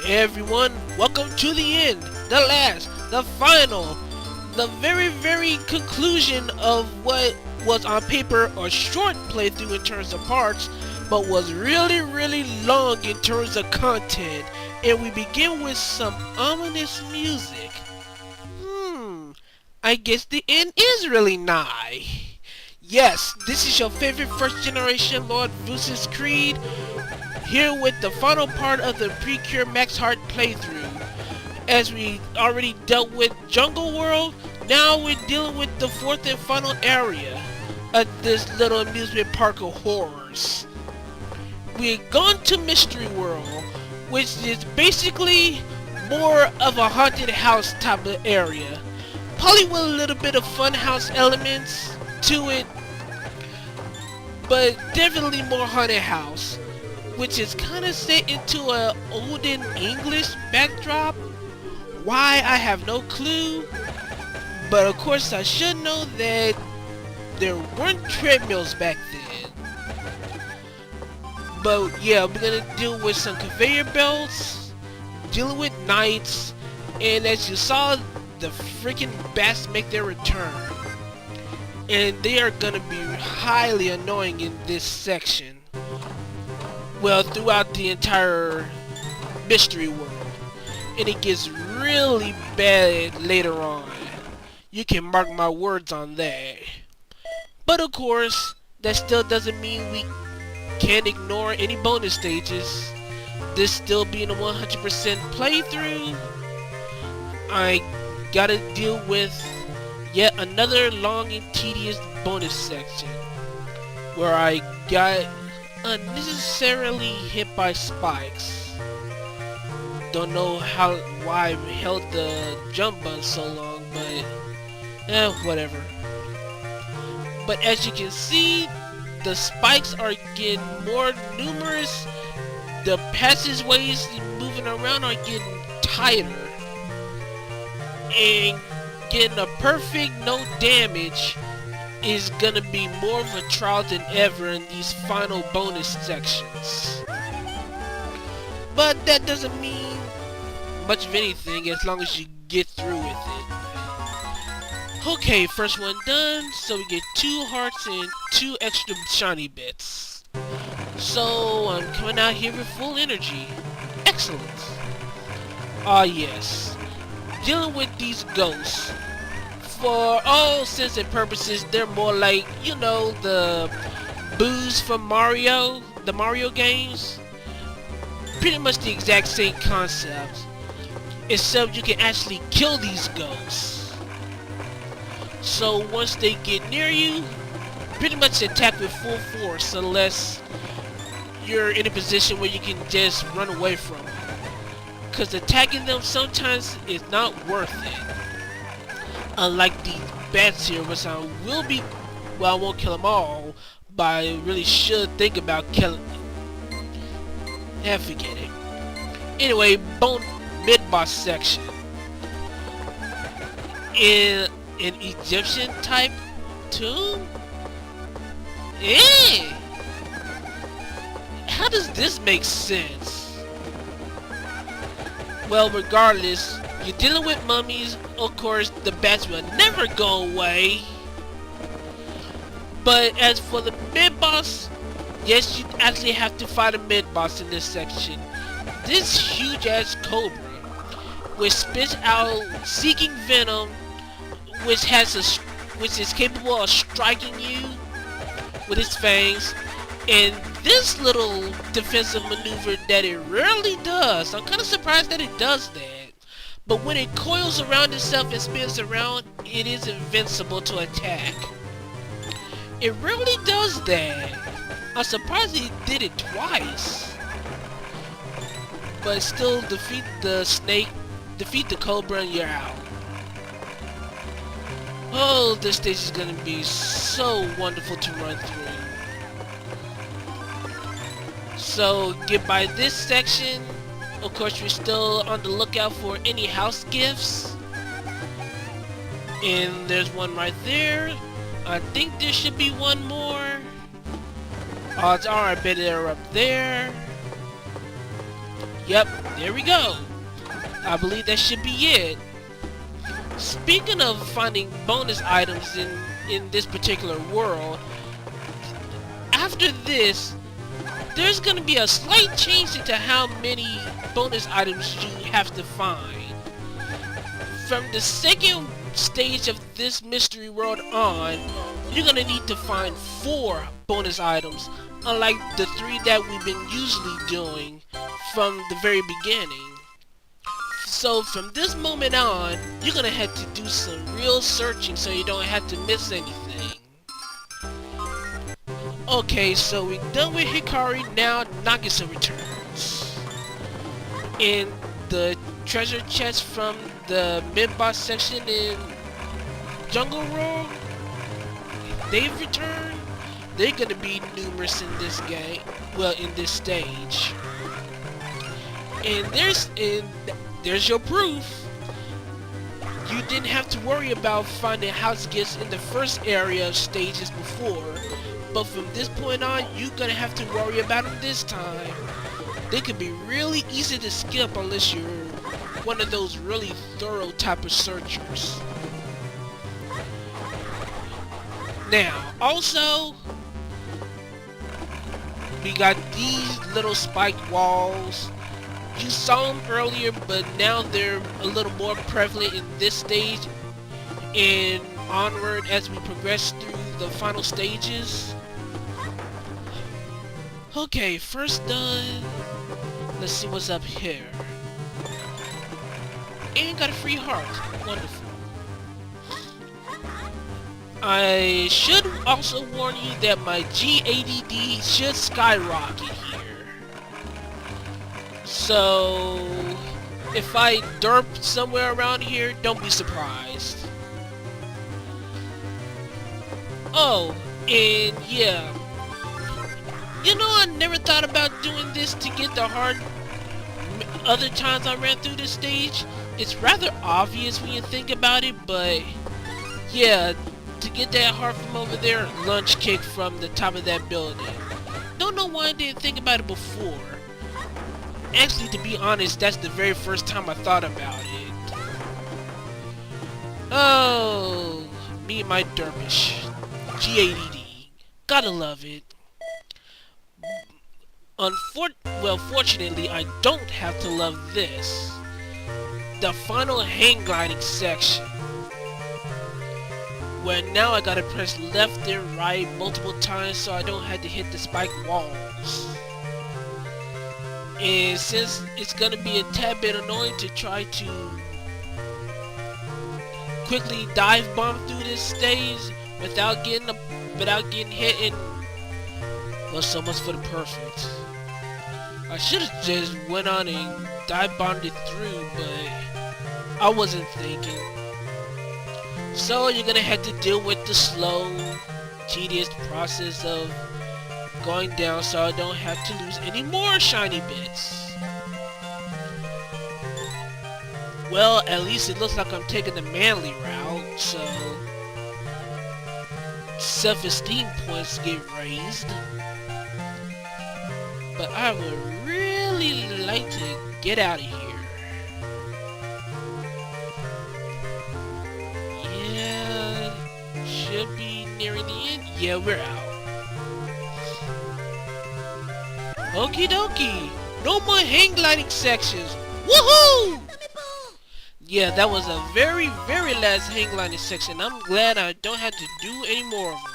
Hey everyone, welcome to the end, the last, the final, the very conclusion of what was on paper a short playthrough in terms of parts, but was really long in terms of content. And we begin with some ominous music. I guess the end is really nigh. Yes, this is your favorite first generation LordVucious Creed, here with the final part of the Precure Max Heart playthrough. As we already dealt with Jungle World, now we're dealing with the fourth and final area of this little amusement park of horrors. We've gone to Mystery World, which is basically more of a haunted house type of area. Probably with a little bit of funhouse elements to it, but definitely more haunted house, which is kind of set into a olden English backdrop. Why, I have no clue, but of course I should know that there weren't treadmills back then. But yeah, we're gonna deal with some conveyor belts, dealing with knights, and as you saw, the freaking bats make their return. And they are gonna be highly annoying in this section. Well, throughout the entire Mystery World. And it gets really bad later on. You can mark my words on that. But of course, that still doesn't mean we can't ignore any bonus stages. This still being a 100% playthrough, I gotta deal with yet another long and tedious bonus section where I got unnecessarily hit by spikes. Don't know why I held the jump button so long, but whatever. But as you can see, the spikes are getting more numerous. The passageways moving around are getting tighter, and getting a perfect no damage is gonna be more of a trial than ever in these final bonus sections. But that doesn't mean much of anything as long as you get through with it. Okay, first one done, so we get 2 hearts and 2 extra shiny bits. So I'm coming out here with full energy. Excellent. Ah yes, dealing with these ghosts. For all intents and purposes, they're more like, you know, the boos from Mario, the Mario games. Pretty much the exact same concept, except you can actually kill these ghosts. So once they get near you, pretty much attack with full force unless you're in a position where you can just run away from them. Because attacking them sometimes is not worth it. Unlike these bats here, which I will be, well, I won't kill them all, but I really should think about killing them. Yeah, forget it. Anyway, mid-boss section. In an Egyptian type tomb? How does this make sense? Well, regardless, you're dealing with mummies. Of course, the bats will never go away. But as for the mid-boss, yes, you actually have to fight a mid-boss in this section. This huge-ass cobra, which spits out seeking venom, which is capable of striking you with its fangs, and this little defensive maneuver that it rarely does. I'm kind of surprised that it does that. But when it coils around itself and spins around, it is invincible to attack. It really does that. I'm surprised it did it twice. But still defeat the snake, defeat the cobra, and you're out. Oh, this stage is gonna be so wonderful to run through. So get by this section. Of course, we're still on the lookout for any house gifts. And there's one right there. I think there should be one more. Odds are I bet they're up there. Yep, there we go. I believe that should be it. Speaking of finding bonus items in this particular world, after this, there's gonna be a slight change into how many bonus items you have to find. From the second stage of this mystery world on, you're gonna need to find 4 bonus items, unlike the 3 that we've been usually doing from the very beginning. So from this moment on, you're gonna have to do some real searching so you don't have to miss anything. Okay, so we're done with Hikari, now Nagisa returns. In the treasure chest from the mid-boss section in Jungle World, they've returned. They're gonna be numerous in this game, well, in this stage. And there's your proof. You didn't have to worry about finding house gifts in the first area of stages before, but from this point on, you're gonna have to worry about them this time. They could be really easy to skip unless you're one of those really thorough type of searchers. Now, also, we got these little spiked walls. You saw them earlier, but now they're a little more prevalent in this stage and onward as we progress through the final stages. Okay, first done. Let's see what's up here. And got a free heart. Wonderful. I should also warn you that my GADD should skyrocket here. So, if I derp somewhere around here, don't be surprised. Oh, and yeah. You know, I never thought about doing this to get the heart other times I ran through this stage. It's rather obvious when you think about it, but yeah, to get that heart from over there, lunge kick from the top of that building. Don't know why I didn't think about it before. Actually, to be honest, that's the very first time I thought about it. Oh, me and my dervish. GADD. Gotta love it. Fortunately, I don't have to love this. The final hang gliding section. Where now I gotta press left and right multiple times so I don't have to hit the spiked walls. And since it's gonna be a tad bit annoying to try to quickly dive bomb through this stage without getting hit, and well, so much for the perfect. I should have just went on and dive bombed it through, but I wasn't thinking. So you're gonna have to deal with the slow, tedious process of going down so I don't have to lose any more shiny bits. Well, at least it looks like I'm taking the manly route, so self-esteem points get raised. But I would really like to get out of here. Yeah, should be nearing the end. Yeah, we're out. Okie dokie! No more hang gliding sections! Woohoo! Yeah, that was a very last hang gliding section. I'm glad I don't have to do any more of them.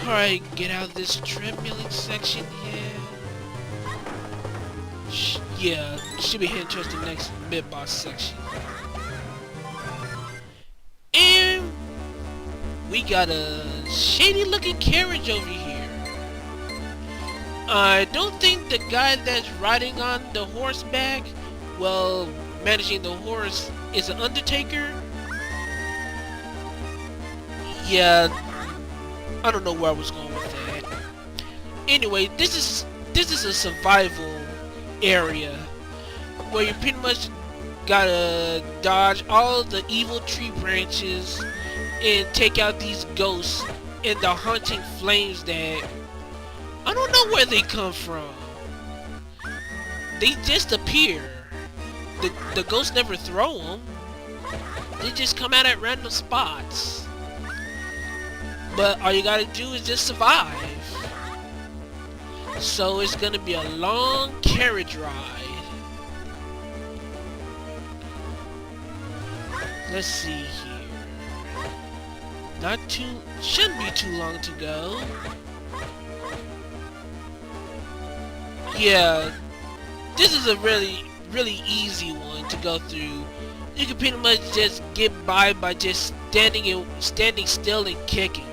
Alright, get out of this treadmilling section here. Yeah, should be heading towards the next mid-boss section. And we got a shady looking carriage over here. I don't think the guy that's riding on the horseback, well, managing the horse, is an undertaker. Yeah, I don't know where I was going with that. Anyway, this is a survival area where you pretty much gotta dodge all the evil tree branches and take out these ghosts and the haunting flames that I don't know where they come from. They just appear. The ghosts never throw them. They just come out at random spots. But all you gotta do is just survive. So it's gonna be a long carriage ride. Let's see here. Shouldn't be too long to go. Yeah, this is a really easy one to go through. You can pretty much just get by just standing still and kicking.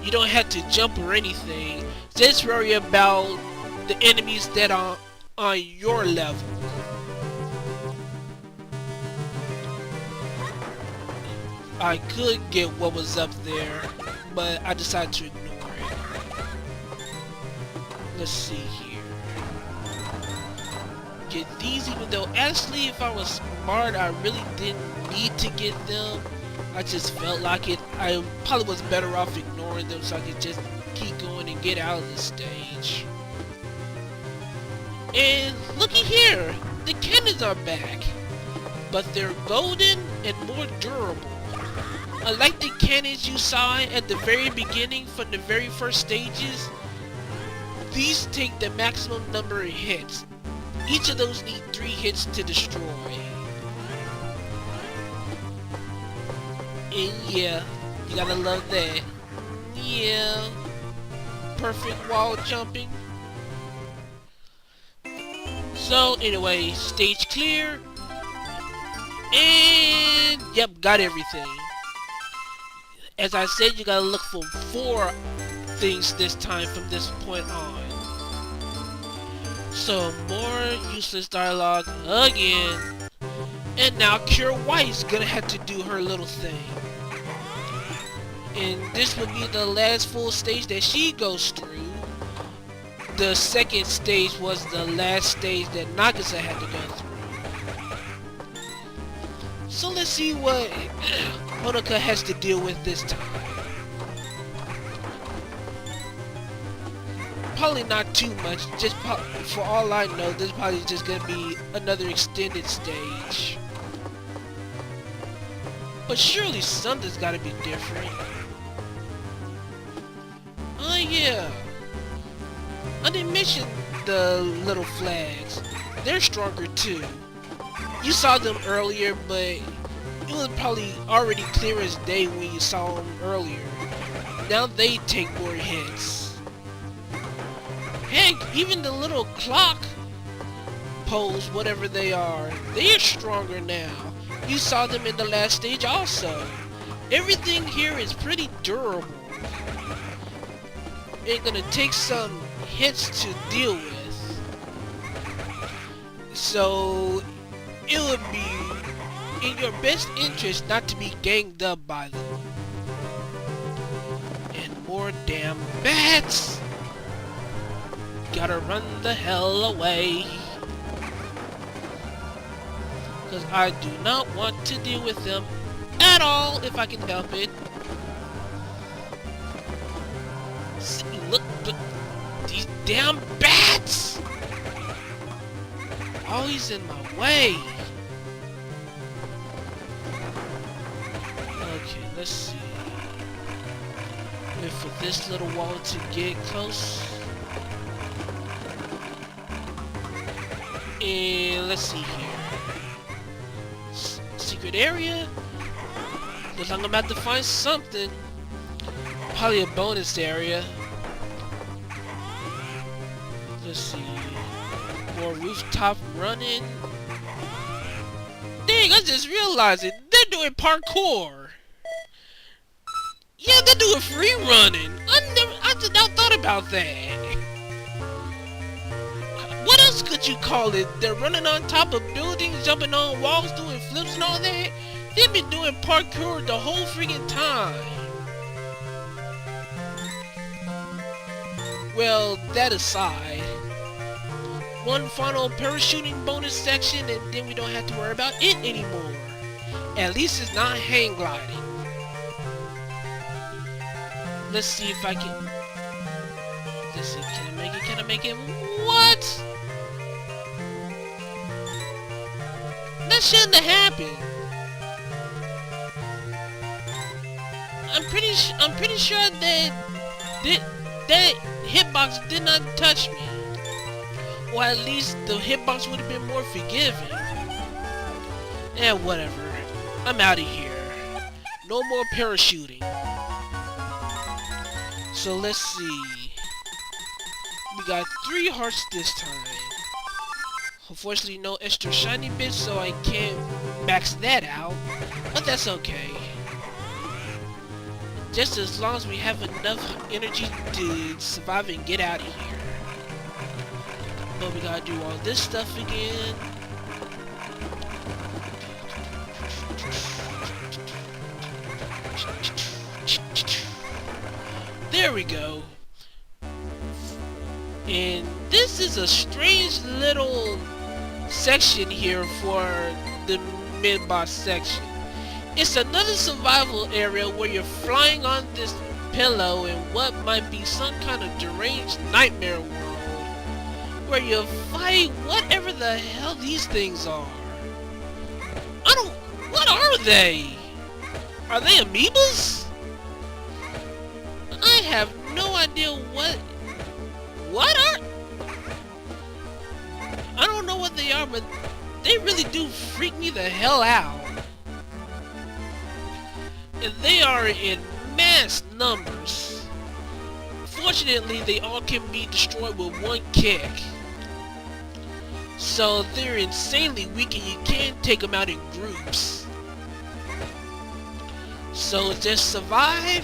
You don't have to jump or anything. Just worry about the enemies that are on your level. I could get what was up there, but I decided to ignore it. Let's see here. Get these, even though actually if I was smart I really didn't need to get them. I just felt like it. I probably was better off ignoring them so I could just keep going and get out of the stage. And looky here, the cannons are back, but they're golden and more durable. Unlike the cannons you saw at the very beginning from the very first stages, these take the maximum number of hits. Each of those need 3 hits to destroy. And yeah, you gotta love that. Yeah. Perfect wall jumping. So anyway, stage clear. And yep, got everything. As I said, you gotta look for 4 things this time from this point on. So more useless dialogue again. And now Cure White's gonna have to do her little thing. And this will be the last full stage that she goes through. The second stage was the last stage that Nagisa had to go through. So let's see what Honoka has to deal with this time. Probably not too much, just for all I know, this is probably just gonna be another extended stage. But surely something's gotta be different. Oh yeah, I didn't mention the little flags. They're stronger too. You saw them earlier, but it was probably already clear as day when you saw them earlier. Now they take more hits. Heck, even the little clock poles, whatever they are stronger now. You saw them in the last stage also. Everything here is pretty durable. It's gonna take some hits to deal with. So it would be in your best interest not to be ganged up by them. And more damn bats! Gotta run the hell away. Because I do not want to deal with them at all if I can help it. See, look, these damn bats! Always in my way. Okay, let's see. Wait for this little wall to get close. And let's see here. Secret area? Looks like I'm about to find something. Probably a bonus area. Let's see. More rooftop running. Dang, I just realized it. They're doing parkour. Yeah, they're doing free running. I just now thought about that. What else could you call it? They're running on top of buildings, jumping on walls, doing flips and all that. They've been doing parkour the whole freaking time. Well, that aside, one final parachuting bonus section and then we don't have to worry about it anymore. At least it's not hang gliding. Let's see if I can Let's see, can I make it? Can I make it? What? That shouldn't have happened. I'm pretty sure that hitbox did not touch me. Or at least the hitbox would have been more forgiving. Eh, whatever. I'm out of here. No more parachuting. So let's see. We got 3 hearts this time. Unfortunately, no extra shiny bits, so I can't max that out. But that's okay. Just as long as we have enough energy to survive and get out of here. But we gotta do all this stuff again. There we go. And this is a strange little section here for the mid-boss section. It's another survival area where you're flying on this pillow in what might be some kind of deranged nightmare world, where you fight whatever the hell these things are. What are they? Are they amoebas? I have no idea what are... I don't know what they are, but they really do freak me the hell out. And they are in mass numbers. Fortunately, they all can be destroyed with one kick. So they're insanely weak and you can't take them out in groups. So just survive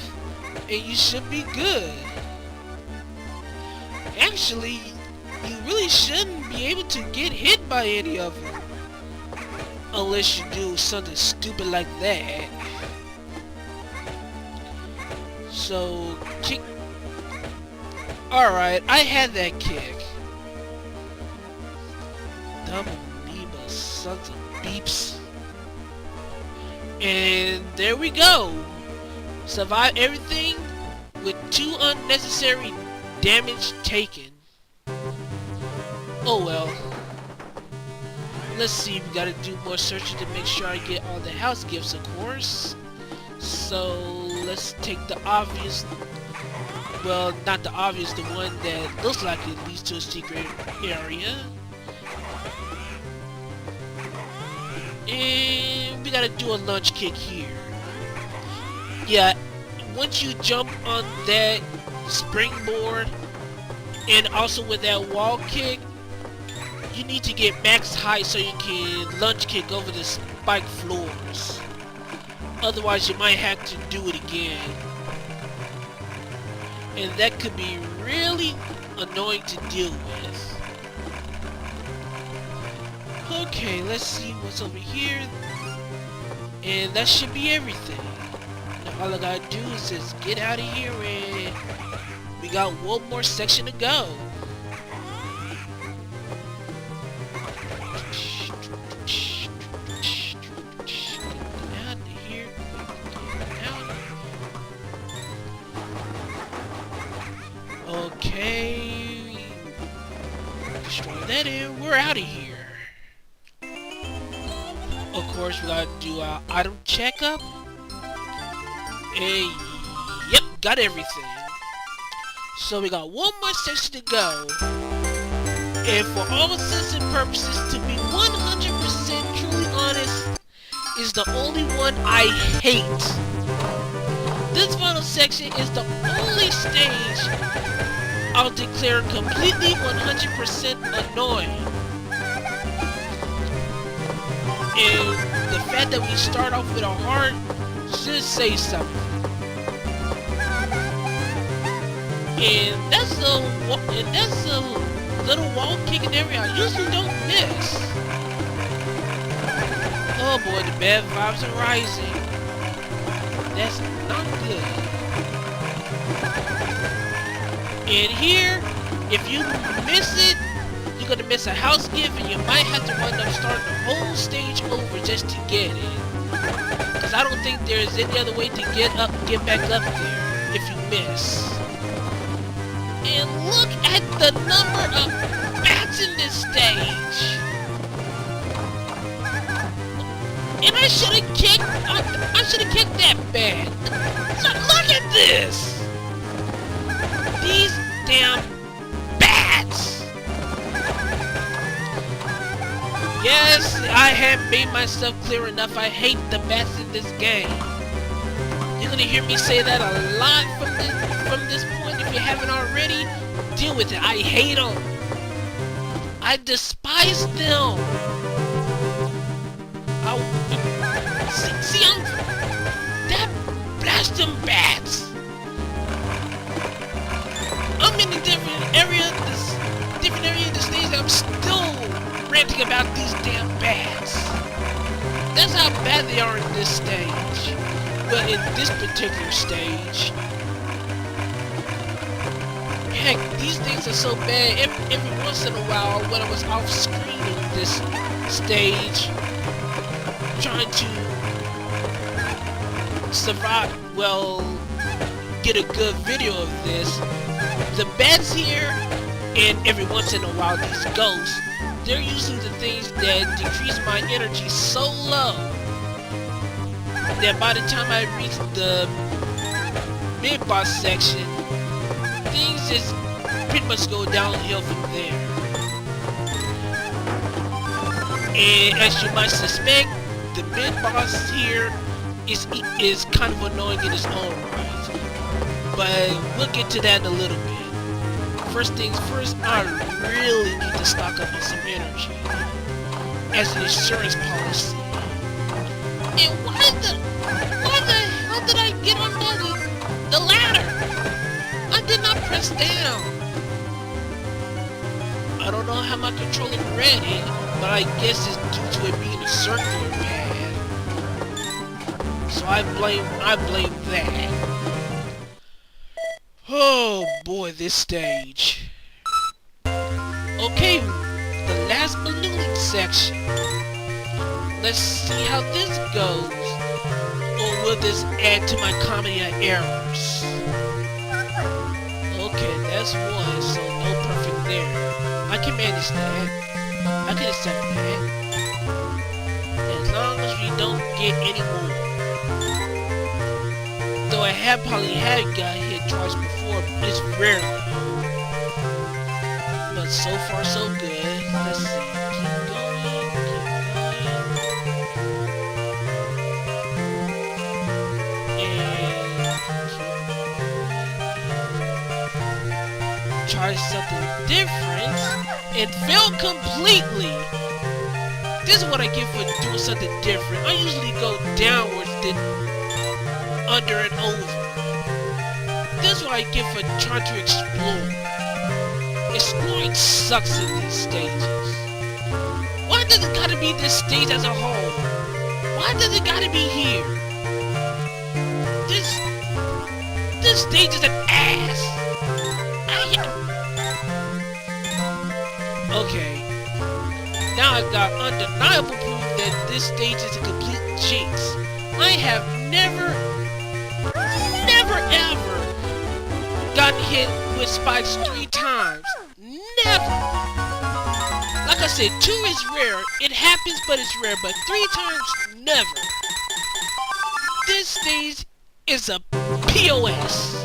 and you should be good. Actually, you really shouldn't be able to get hit by any of them. Unless you do something stupid like that. So, kick... Alright, I had that kick. Dumb amoeba, sons of beeps. And there we go. Survive everything with 2 unnecessary damage taken. Oh well. Let's see, we gotta do more searching to make sure I get all the house gifts, of course. So, let's take the obvious... Well, not the obvious, the one that looks like it leads to a secret area. And we gotta do a launch kick here. Yeah, once you jump on that springboard and also with that wall kick, you need to get max height so you can launch kick over the spike floors. Otherwise you might have to do it again. And that could be really annoying to deal with. Okay, let's see what's over here. And that should be everything. Now all I gotta do is just get out of here and we got one more section to go. Out of here. Out. Okay. Destroy that and we're out of here. Of course, we gotta do our item checkup. And yep, got everything. So we got one more section to go. And for all intents and purposes, to be 100% truly honest, is the only one I hate. This final section is the only stage I'll declare completely 100% annoying. And the fact that we start off with a heart should say something. And that's a little wall kicking area I usually don't miss. Oh boy, the bad vibes are rising. That's not good. And here, if you miss it, you're gonna miss a house gift and you might have to wind up starting the whole stage over just to get it. Because I don't think there's any other way to get back up there if you miss. And look should have kicked that bad. Look at this! These damn bats! Yes, I have made myself clear enough. I hate the bats in this game. You're gonna hear me say that a lot from this point. If you haven't already, deal with it. I hate them. I despise them. See, I'm that blast them bats. I'm in a different area of the stage. I'm still ranting about these damn bats. That's how bad they are in this stage. Well, in this particular stage. Heck, these things are so bad. Every once in a while, when I was off screen in this stage, trying to survive, well, get a good video of this, the bats here, and every once in a while these ghosts, they're usually the things that decrease my energy so low that by the time I reach the mid-boss section, things just pretty much go downhill from there. And as you might suspect, the mid-boss here is kind of annoying in its own right. But we'll get to that in a little bit. First things first, I really need to stock up on some energy as an insurance policy. And why the hell did I get on the ladder? I did not press down. I don't know how my controller read it, but I guess it's due to it being a circular pad. So I blame that. Oh boy, this stage. Okay, the last ballooning section. Let's see how this goes. Or will this add to my comedy of errors? Okay, that's one, so no perfect there. I can manage that. I can accept that. As long as we don't get any more. Though I have probably got hit twice before, but it's rare though. But so far so good. Let's see. Keep going. Try something different and fail completely. This is what I get for doing something different. I usually go downwards then under and over. This is what I get for trying to explore. Exploring sucks in these stages. Why does it gotta be this stage as a whole? Why does it gotta be here? This stage is an ass. Okay, now I've got undeniable proof that this stage is a complete jinx. I have never ever gotten hit with spikes 3 times. Never! Like I said, 2 is rare. It happens, but it's rare. But 3 times, never. This stage is a POS.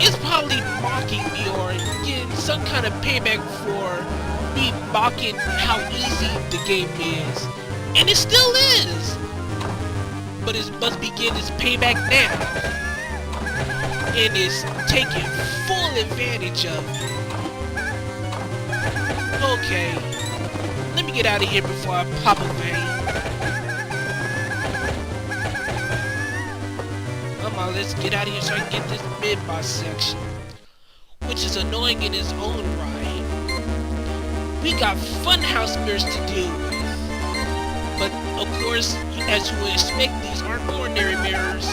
It's probably mocking me or getting some kind of payback for me mocking how easy the game is. And it still is! But it must be getting its payback now. And it's taking full advantage of it. Okay. Let me get out of here before I pop a vein. Come on, let's get out of here so I can get this mid-boss section. Which is annoying in its own right. We got funhouse mirrors to deal with. But, of course, as you would expect, these aren't ordinary mirrors.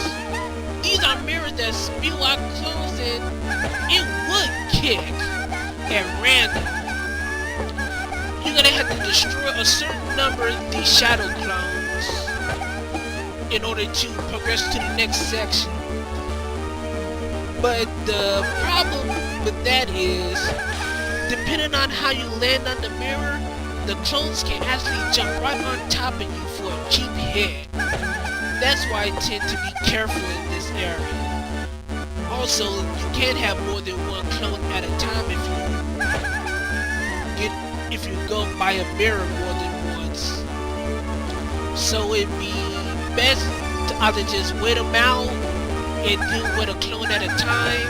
These are mirrors that spew out clones and it would kick at random. You're gonna have to destroy a certain number of these shadow clones in order to progress to the next section. But the problem with that is, depending on how you land on the mirror, the clones can actually jump right on top of you for a cheap hit. That's why I tend to be careful in this area. Also, you can't have more than one clone at a time if you go by a mirror more than once. So it'd be best to either just wait them out and do with a clone at a time,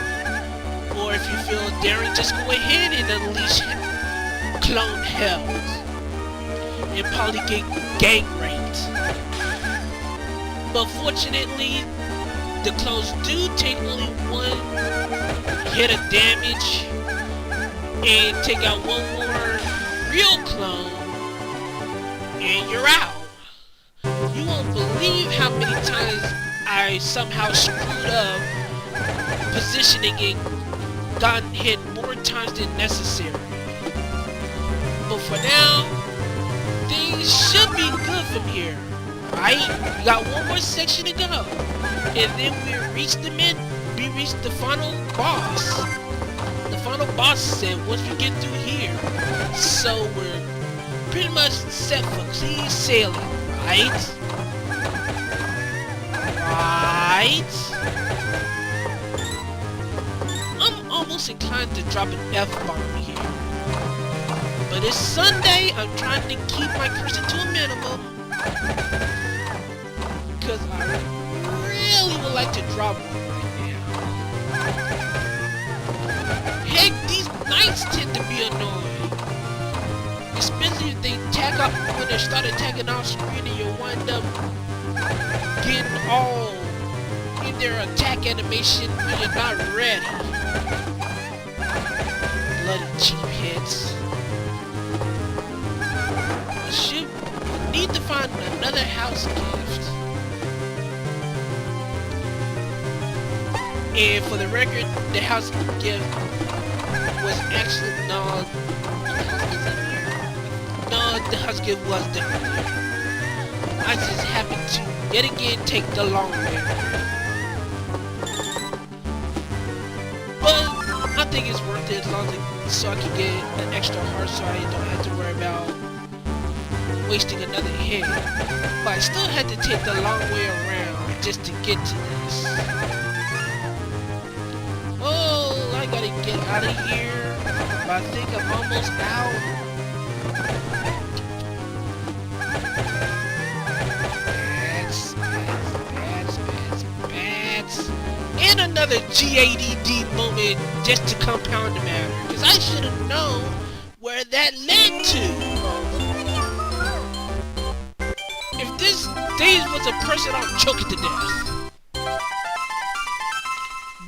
or if you feel daring, just go ahead and unleash clone hell and probably get gang raped. But fortunately, the clones do take only one hit of damage and take out one more real clone and you're out. You won't believe how many times I somehow screwed up positioning and gotten hit more times than necessary. But for now, things should be good from here, right? We got one more section to go, and then we reach the final boss. The final boss said once we get through here, so we're pretty much set for clean sailing, right? I'm almost inclined to drop an F-bomb here. But it's Sunday, I'm trying to keep my cursing to a minimum. Because I really would like to drop one right now. Heck, these knights tend to be annoying. Especially if they tag up when they start attacking off screen and you wind up getting all in their attack animation when you're not ready. Bloody cheap hits. I should need to find another house gift. And for the record, the house gift was actually the house gift was different. I just happened to yet again take the long way around. But I think it's worth it as long as so I can get an extra heart so I don't have to worry about wasting another hit. But I still had to take the long way around just to get to this. Oh, I gotta get out of here. But I think I'm almost out. And another GADD moment just to compound the matter, because I should have known where that led to. If this stage was a person, I'll choke it to death.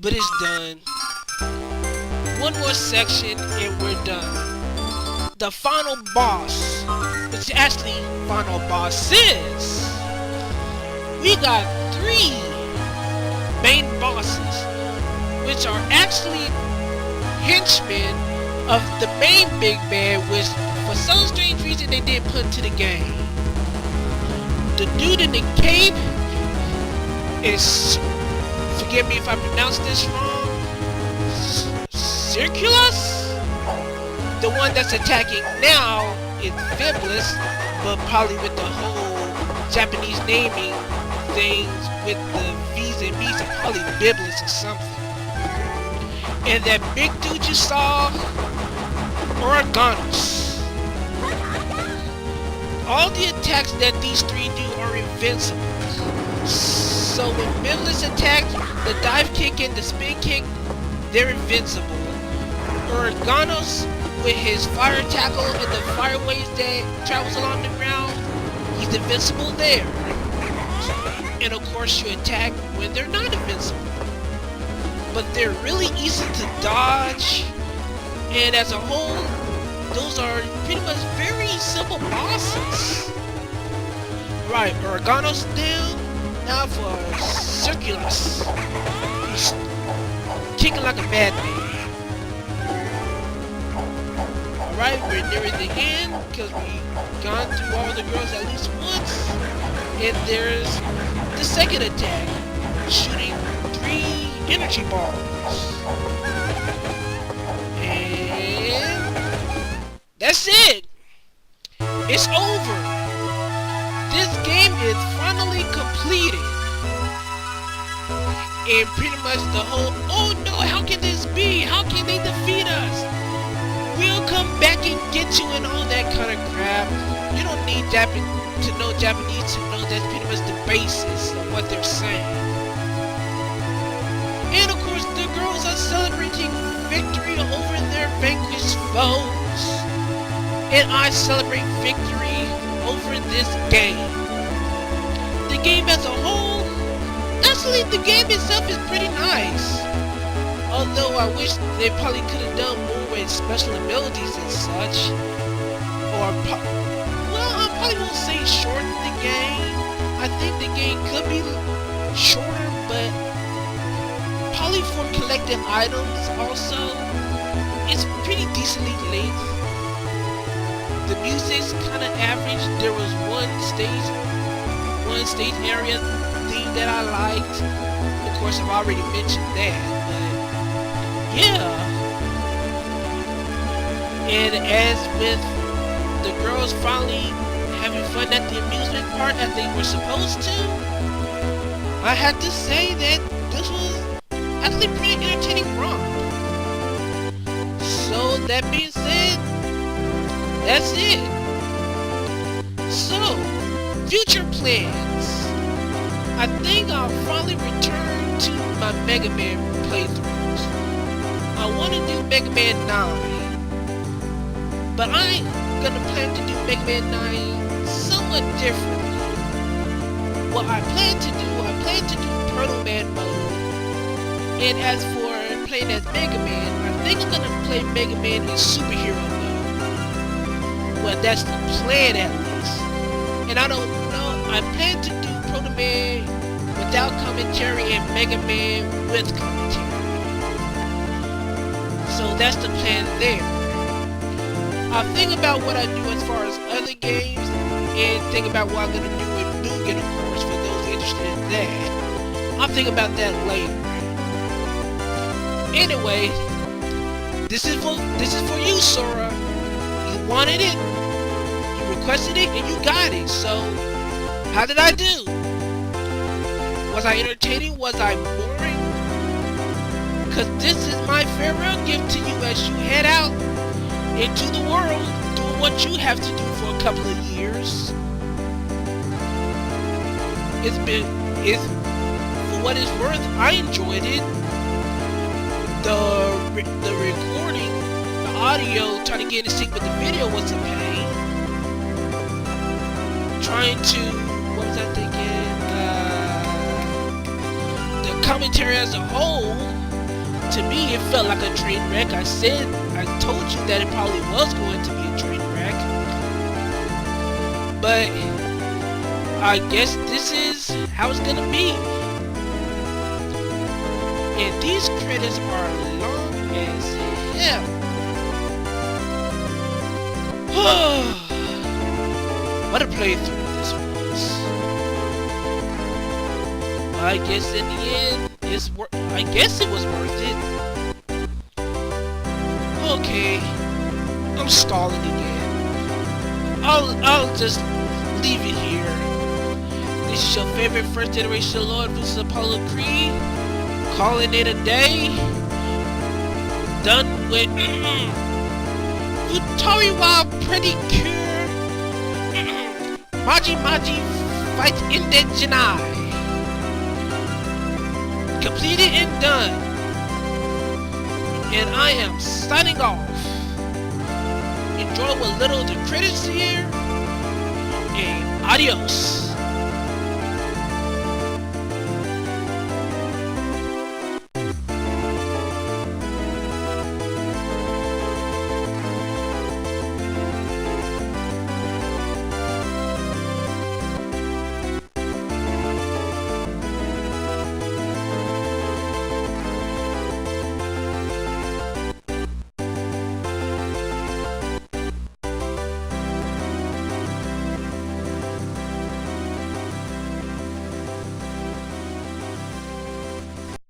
But it's done. One more section and we're done. The final boss, which actually final bosses. We got 3 main bosses, which are actually henchmen of the main big bad, which for some strange reason they didn't put into the game. The dude in the cape is, forgive me if I pronounce this wrong, Circulus? The one that's attacking now is Viblis, but probably with the whole Japanese naming things with the V's and B's, and probably Biblis or something. And that big dude you saw, Organos. All the attacks that these 3 do are invincible. So when Biblis attacks, the dive kick and the spin kick, they're invincible. Organos, with his fire tackle and the fire waves that travels along the ground, he's invincible there. And of course you attack when they're not invincible. But they're really easy to dodge, and as a whole, those are pretty much very simple bosses. Right, Organos down. Now for Circulus. He's kicking like a madman. Alright, we're nearing the end because we've gone through all the girls at least once. And there's the second attack, shooting 3 energy balls. And that's it. finally completed. And pretty much the whole, oh no, how can this be? How can they defeat us? We'll come back and get you and all that kind of crap. You don't need to know Japanese to know that's pretty much the basis of what they're saying. And of course, the girls are celebrating victory over their vanquished foes. And I celebrate victory over this game. The game as a whole, actually the game itself is pretty nice. Although I wish they probably could have done more with special abilities and such. Or, well, I probably won't say shorten the game. I think the game could be shorter, but probably for collecting items also, it's pretty decently length. The music's kind of average. There was one stage area theme that I liked. Of course, I've already mentioned that, but yeah. And as with the girls finally having fun at the amusement park as they were supposed to, I had to say that this was actually pretty entertaining romp. So that being said, that's it. So, future plans. I think I'll finally return to my Mega Man playthroughs. I want to do Mega Man 9, but I'm gonna plan to do Mega Man 9 somewhat differently. What I plan to do Proto Man mode. And as for playing as Mega Man, I think I'm gonna play Mega Man in superhero mode. Well, that's the plan at least. And I don't know, I plan to do Proto Man without commentary and Mega Man with commentary. So that's the plan there. I'll think about what I do as far as other games, and think about what I'm gonna do with Mugen, of course, for those interested in that. I'll think about that later. Anyway, this is for you, Sora. You wanted it, you requested it, and you got it. So, how did I do? Was I entertaining? Was I boring? Cause this is my farewell gift to you as you head out into the world, doing what you have to do for a couple of years. For what it's worth, I enjoyed it. The recording, the audio, trying to get in sync with the video was a pain. Trying to, what was I thinking? The commentary as a whole, to me, it felt like a train wreck. I told you that it probably was going to be a train wreck. But I guess this is how it's gonna be. And these credits are long as hell. What a playthrough this was. I guess in the end, I guess it was worth it. Okay, I'm stalling again. I'll just leave it here. This is your favorite first generation LordVucious Apollo Creed. Calling it a day. Done with Futariwa Precure Maji Fight in the Janai. Completed and done. And I am signing off. Enjoy a little of the credits here. And adios.